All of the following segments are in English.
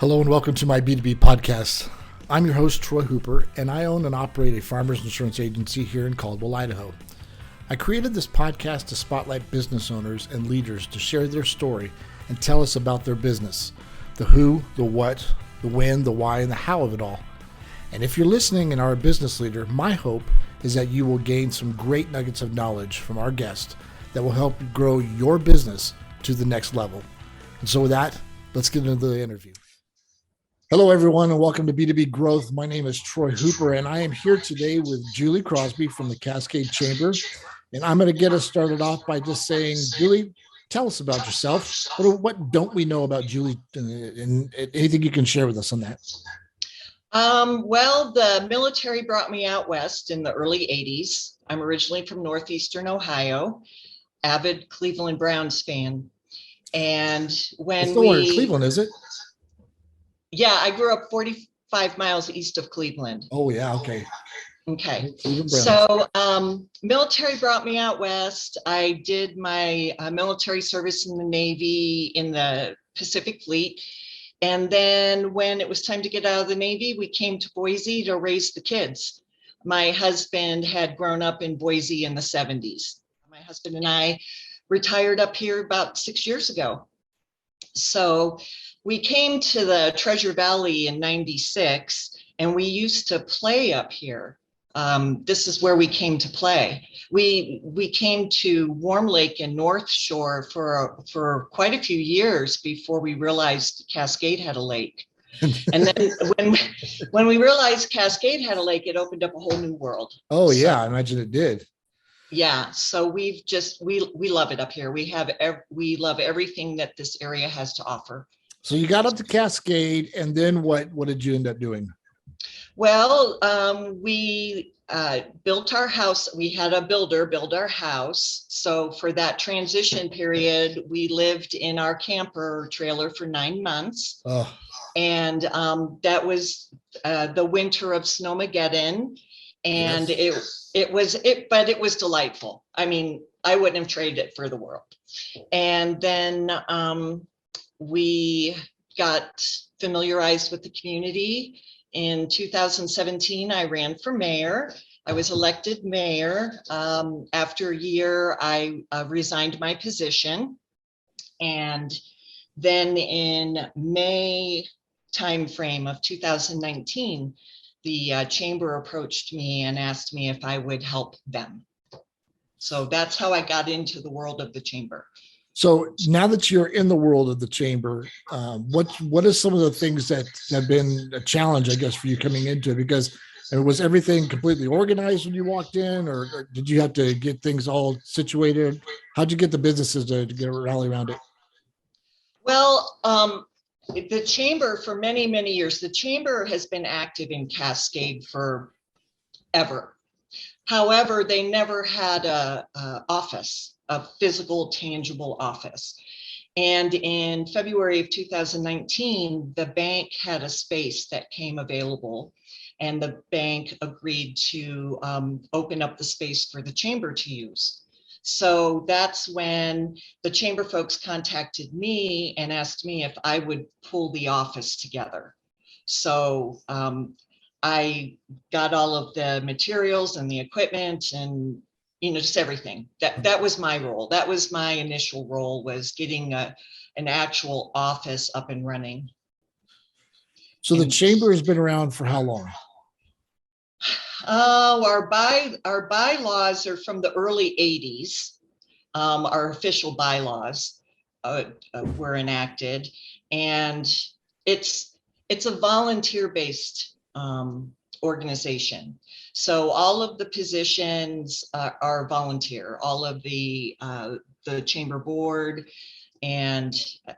Hello and welcome to my B2B podcast. I'm your host, Troy Hooper, and I own and operate a farmers insurance agency here in Caldwell, Idaho. I created this podcast to spotlight business owners and leaders to share their story and tell us about their business, the who, the what, the when, the why, and the how of it all. And if you're listening and are a business leader, my hope is that you will gain some great nuggets of knowledge from our guest that will help grow your business to the next level. And so with that, let's get into the interview. Hello, everyone, and welcome to B2B Growth. My name is Troy Hooper, and I am here today with Julie Crosby from the Cascade Chamber. And I'm going to get us started off by just saying, Julie, tell us about yourself. What don't we know about Julie, and anything you can share with us on that? Well, the military brought me out west in the early 80s. I'm originally from northeastern Ohio, avid Cleveland Browns fan. And when it's nowhere in Cleveland, is it? Yeah, I grew up 45 miles east of Cleveland. Oh, yeah. Okay. Okay. So military brought me out west. I did my military service in the Navy in the Pacific Fleet. And then when it was time to get out of the Navy, we came to Boise to raise the kids. My husband had grown up in Boise in the 70s. My husband and I retired up here about 6 years ago. So we came to the Treasure Valley in 96, and we used to play up here. This is where we came to play. We came to Warm Lake and North Shore for quite a few years before we realized Cascade had a lake. And then when we realized Cascade had a lake, it opened up a whole new world. Oh, yeah, I imagine it did. Yeah, so we love it up here. We love everything that this area has to offer. So you got up to Cascade, and then what did you end up doing? Well, we built our house. We had a builder build our house. So for that transition period, we lived in our camper trailer for 9 months. Oh. And that was the winter of Snowmageddon. And yes. it was delightful. I mean, I wouldn't have traded it for the world. And then we got familiarized with the community. In 2017, I ran for mayor. I was elected mayor. After a year, I resigned my position. And then in May timeframe of 2019, the chamber approached me and asked me if I would help them. So that's how I got into the world of the chamber. So now that you're in the world of the chamber, what are some of the things that have been a challenge, I guess, for you coming into it? Because was everything completely organized when you walked in, or did you have to get things all situated? How'd you get the businesses to get a rally around it? Well, the chamber for many, many years, the chamber has been active in Cascade for ever. However, they never had a office. A physical, tangible office. And in February of 2019, the bank had a space that came available, and the bank agreed to open up the space for the chamber to use. So that's when the chamber folks contacted me and asked me if I would pull the office together. So I got all of the materials and the equipment and just everything. That was my role. That was my initial role, was getting an actual office up and running. So the chamber has been around for how long? Our bylaws are from the early 80s. Our official bylaws were enacted, and it's a volunteer-based organization. So all of the positions are volunteer. All of the chamber board and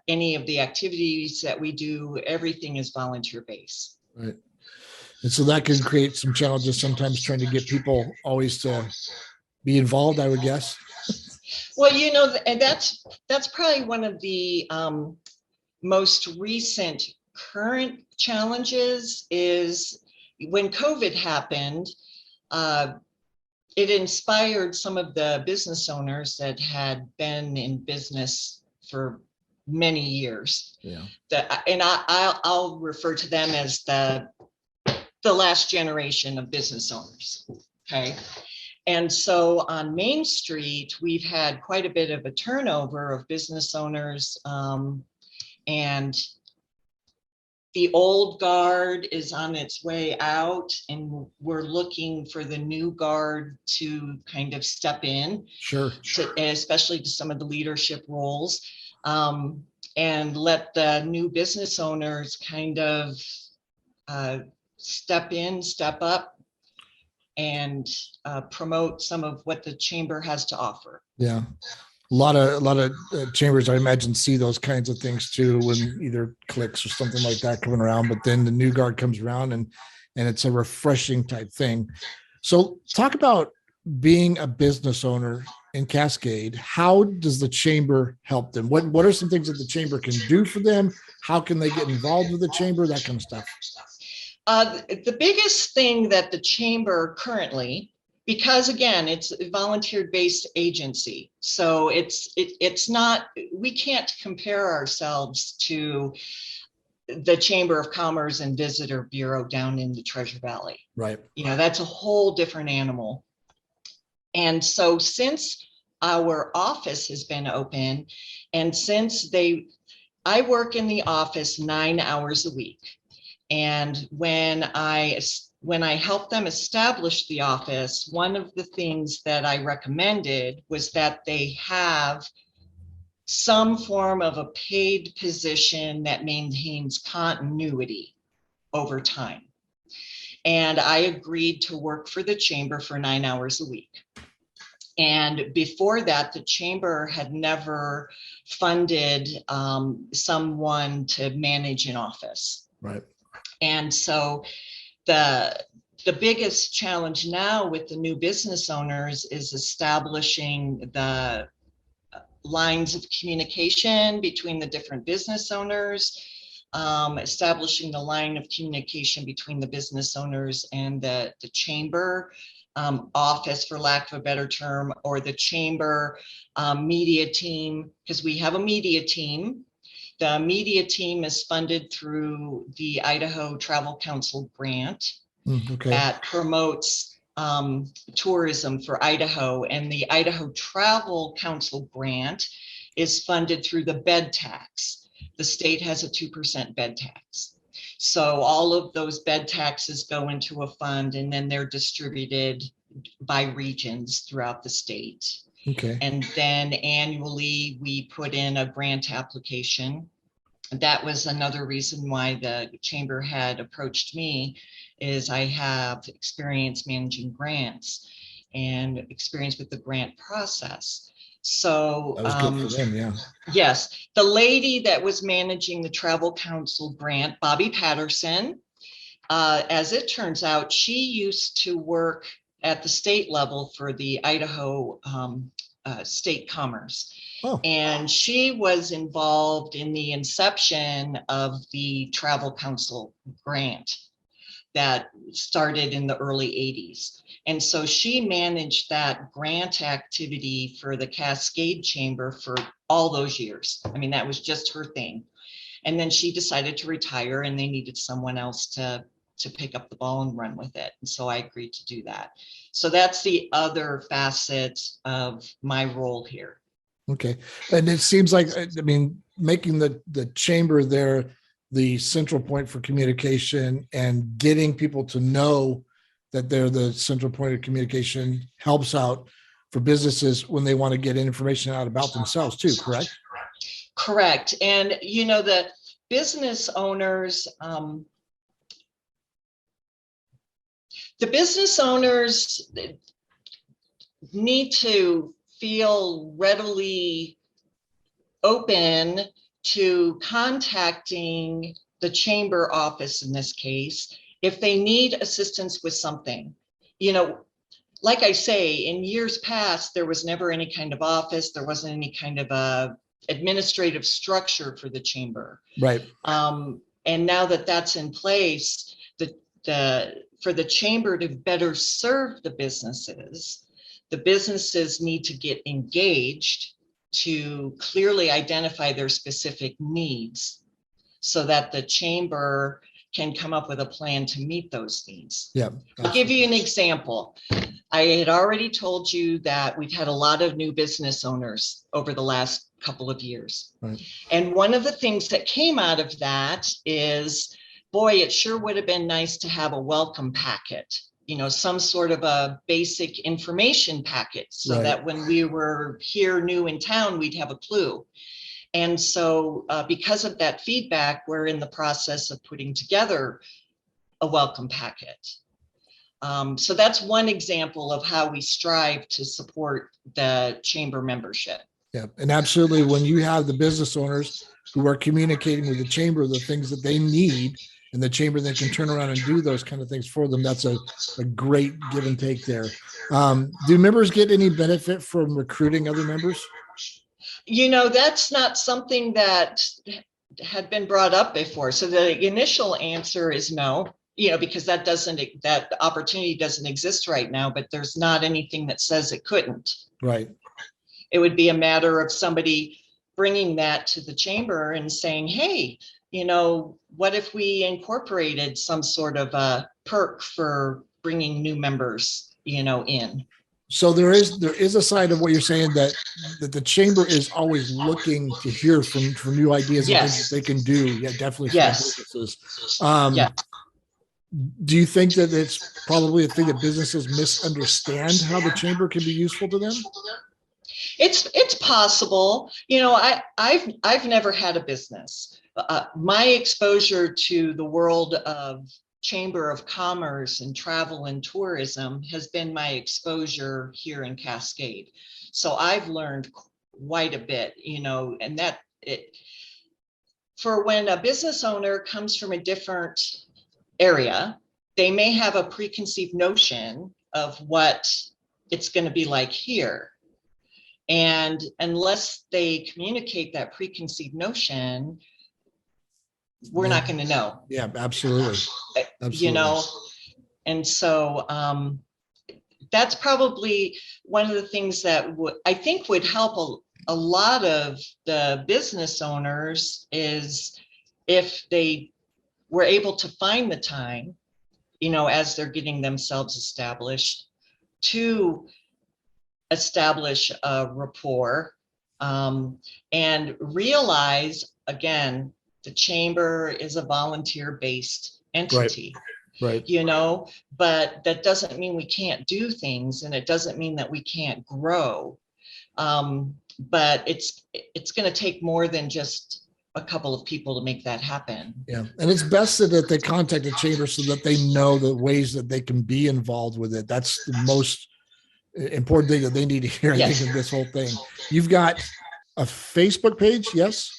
any of the activities that we do, everything is volunteer based. Right. And so that can create some challenges sometimes, trying to get people always to be involved, I would guess. Well, and that's probably one of the most recent current challenges is when COVID happened. It inspired some of the business owners that had been in business for many years. Yeah. I'll refer to them as the last generation of business owners. Okay. And so on Main Street, we've had quite a bit of a turnover of business owners, and the old guard is on its way out, and we're looking for the new guard to kind of step in, Sure. especially to some of the leadership roles, and let the new business owners kind of step in, step up, and promote some of what the chamber has to offer. Yeah. A lot of chambers, I imagine, see those kinds of things too, when either clicks or something like that coming around, but then the new guard comes around and it's a refreshing type thing. So talk about being a business owner in Cascade. How does the chamber help them? What are some things that the chamber can do for them? How can they get involved with the chamber? That kind of stuff. The biggest thing that the chamber currently, because again, it's a volunteer-based agency, so it's not, we can't compare ourselves to the Chamber of Commerce and Visitor Bureau down in the Treasure Valley. Right. That's a whole different animal. And so since our office has been open, and since I work in the office 9 hours a week. And when I helped them establish the office, one of the things that I recommended was that they have some form of a paid position that maintains continuity over time. And I agreed to work for the chamber for 9 hours a week. And before that, the chamber had never funded someone to manage an office. Right. And so the biggest challenge now with the new business owners is establishing the lines of communication between the different business owners, establishing the line of communication between the business owners and the chamber office, for lack of a better term, or the chamber media team, because we have a media team. The media team is funded through the Idaho Travel Council grant that promotes tourism for Idaho, and the Idaho Travel Council grant is funded through the bed tax. The state has a 2% bed tax. So all of those bed taxes go into a fund, and then they're distributed by regions throughout the state. Okay. And then annually we put in a grant application. That was another reason why the chamber had approached me, is I have experience managing grants and experience with the grant process. So that was good for them, yeah. Yes, the lady that was managing the Travel Council grant, Bobby Patterson, as it turns out, she used to work at the state level for the Idaho State Commerce. Oh. And she was involved in the inception of the Travel Council grant that started in the early 80s. And so she managed that grant activity for the Cascade Chamber for all those years. I mean, that was just her thing. And then she decided to retire, and they needed someone else to pick up the ball and run with it. And so I agreed to do that. So that's the other facet of my role here. Okay. And it seems like, I mean, making the chamber there the central point for communication and getting people to know that they're the central point of communication helps out for businesses when they want to get information out about themselves too, correct? Correct. And, the business owners, need to feel readily open to contacting the chamber office in this case if they need assistance with something. Like I say, in years past, there was never any kind of office. There wasn't any kind of a administrative structure for the chamber. Right. And now that that's in place, for the chamber to better serve the businesses need to get engaged to clearly identify their specific needs so that the chamber can come up with a plan to meet those needs. Yeah, absolutely. I'll give you an example. I had already told you that we've had a lot of new business owners over the last couple of years. Right. And one of the things that came out of that is, boy, it sure would have been nice to have a welcome packet, some sort of a basic information packet so right. that when we were here new in town, we'd have a clue. And so because of that feedback, we're in the process of putting together a welcome packet. So that's one example of how we strive to support the chamber membership. Yeah, and absolutely, when you have the business owners who are communicating with the chamber the things that they need, and the chamber then can turn around and do those kind of things for them, that's a great give and take there. Do members get any benefit from recruiting other members? That's not something that had been brought up before. So the initial answer is no, because that opportunity doesn't exist right now, but there's not anything that says it couldn't. Right. It would be a matter of somebody bringing that to the chamber and saying, hey, what if we incorporated some sort of a perk for bringing new members, in? So there is a side of what you're saying that the chamber is always looking to hear from new ideas and things that they can do. Yeah, definitely. Yes. Businesses. Do you think that it's probably a thing that businesses misunderstand how the chamber can be useful to them? It's possible. I've never had a business. My exposure to the world of Chamber of Commerce and travel and tourism has been my exposure here in Cascade. So I've learned quite a bit, and that for when a business owner comes from a different area, they may have a preconceived notion of what it's going to be like here. And unless they communicate that preconceived notion, we're not going to know. Yeah, absolutely. And so that's probably one of the things that I think would help a lot of the business owners is if they were able to find the time, as they're getting themselves established, to establish a rapport and realize, again, the chamber is a volunteer-based entity. Right. But that doesn't mean we can't do things, and it doesn't mean that we can't grow. But it's going to take more than just a couple of people to make that happen. Yeah. And it's best that they contact the chamber so that they know the ways that they can be involved with it. That's the most important thing that they need to hear. I think in this whole thing. You've got a Facebook page, yes?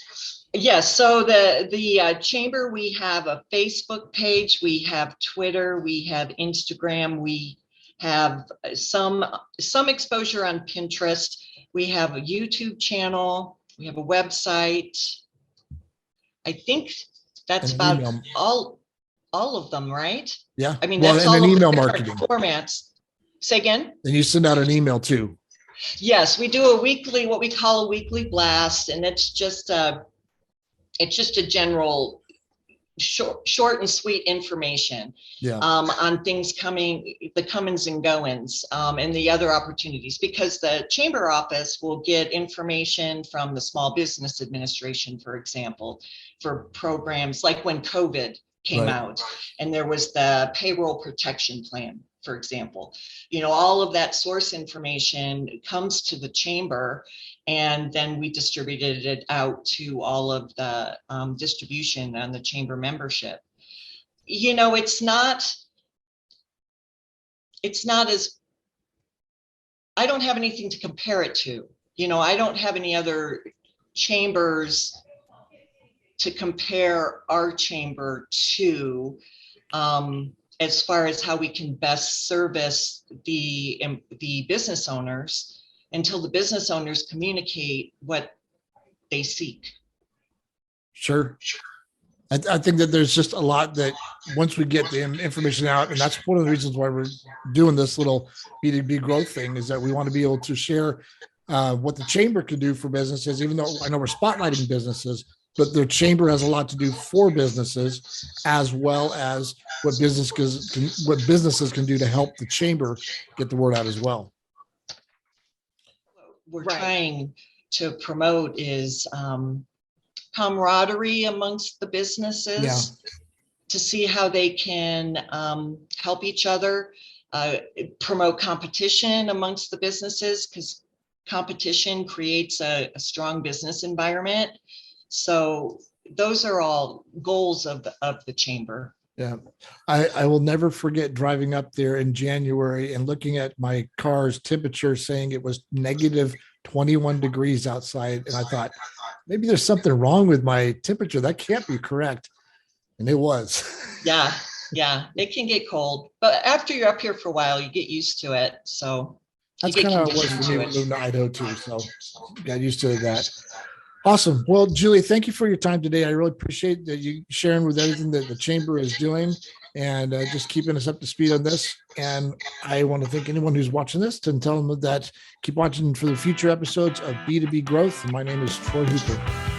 Yes. So the chamber, we have a Facebook page, we have Twitter, we have Instagram, we have some exposure on Pinterest. We have a YouTube channel. We have a website. I think that's about all of them, right? Yeah. I mean, that's all an email of the marketing formats. Say again? And you send out an email too. Yes, we do what we call a weekly blast, and it's just a general short and sweet information on things the comings and goings, and the other opportunities, because the chamber office will get information from the Small Business Administration, for example, for programs like when COVID came out and there was the payroll protection plan, for example. All of that source information comes to the chamber, and then we distributed it out to all of the distribution on the chamber membership. It's not as, I don't have anything to compare it to. I don't have any other chambers to compare our chamber to, as far as how we can best service the business owners until the business owners communicate what they seek. Sure. I think that there's just a lot that once we get the information out, and that's one of the reasons why we're doing this little B2B growth thing, is that we want to be able to share what the chamber can do for businesses, even though I know we're spotlighting businesses, but the chamber has a lot to do for businesses, as well as what businesses can do to help the chamber get the word out as well. What we're trying to promote is camaraderie amongst the businesses, to see how they can help each other, promote competition amongst the businesses, because competition creates a strong business environment. So those are all goals of the chamber. Yeah, I will never forget driving up there in January and looking at my car's temperature saying it was negative 21 degrees outside. And I thought, maybe there's something wrong with my temperature. That can't be correct. And it was. Yeah, it can get cold. But after you're up here for a while, you get used to it. So that's kind of what it was for me moving to Idaho too. So got used to that. Awesome. Well, Julie, thank you for your time today. I really appreciate that you sharing with everything that the chamber is doing and just keeping us up to speed on this. And I want to thank anyone who's watching this and tell them that keep watching for the future episodes of B2B Growth. My name is Troy Hooper.